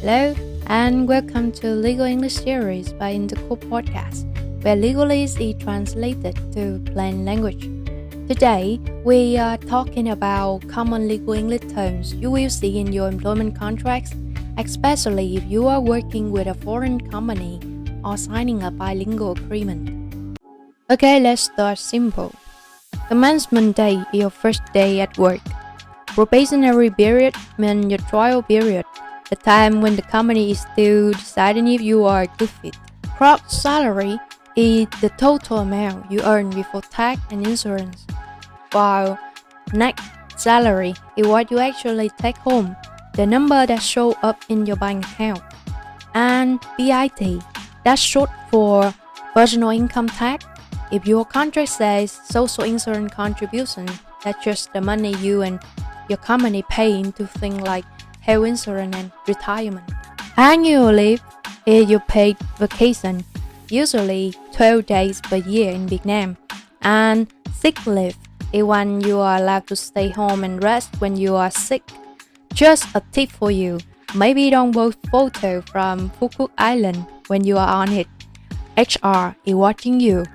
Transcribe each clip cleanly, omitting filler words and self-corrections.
Hello, and welcome to Legal English series by Intercorp podcast, where legalese is translated to plain language. Today, we are talking about common legal English terms you will see in your employment contracts, especially if you are working with a foreign company or signing a bilingual agreement. Okay, let's start simple. Commencement day is your first day at work. Probationary period means your trial period, the time when the company is still deciding if you are a good fit. Gross salary is the total amount you earn before tax and insurance, while net salary is what you actually take home, the number that shows up in your bank account. And PIT, that's short for personal income tax. If your contract says social insurance contribution, that's just the money you and your company pay into things like health insurance and retirement. Annual leave is your paid vacation, usually 12 days per year in Vietnam. And sick leave is when you are allowed to stay home and rest when you are sick. Just a tip for you, maybe don't post photo from Phu Quoc Island when you are on it. HR is watching you.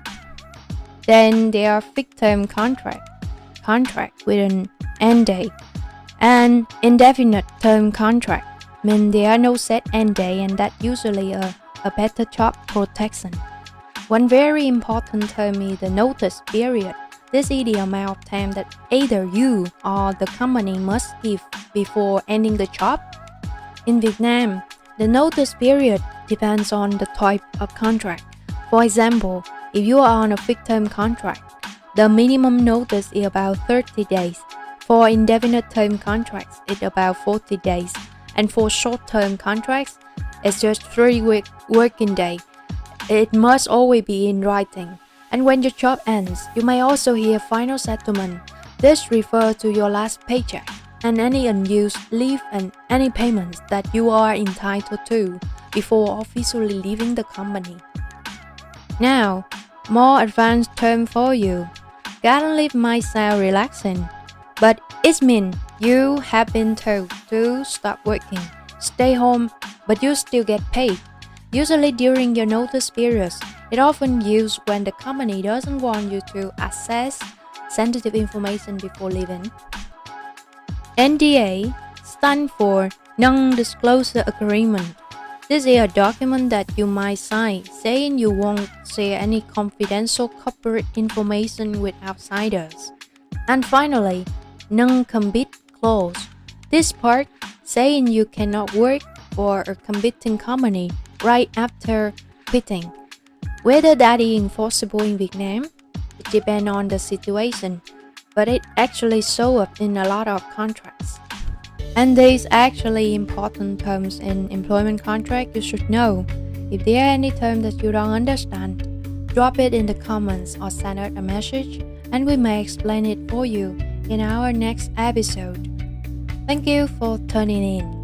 Then there are fixed-term contract with an end date. An indefinite term contract means there are no set end date, and that usually a better job protection. One very important term is the notice period. This is the amount of time that either you or the company must give before ending the job. In Vietnam, the notice period depends on the type of contract. For example, if you are on a fixed-term contract, the minimum notice is about 30 days. For indefinite term contracts, it's about 40 days. And for short-term contracts, it's just 3 working days. It must always be in writing. And when your job ends, you may also hear final settlement. This refers to your last paycheck and any unused leave and any payments that you are entitled to before officially leaving the company. Now, more advanced term for you. Garden leave might sound relaxing, but it means you have been told to stop working, stay home, but you still get paid. Usually during your notice periods, it often used when the company doesn't want you to access sensitive information before leaving. NDA stands for Non-Disclosure Agreement. This is a document that you might sign saying you won't share any confidential corporate information with outsiders. And finally, non-compete clause. This part saying you cannot work for a competing company right after quitting. Whether that is enforceable in Vietnam, it depends on the situation, but it actually shows up in a lot of contracts. And these actually important terms in employment contract you should know. If there are any terms that you don't understand, drop it in the comments or send out a message and we may explain it for you in our next episode. Thank you for tuning in.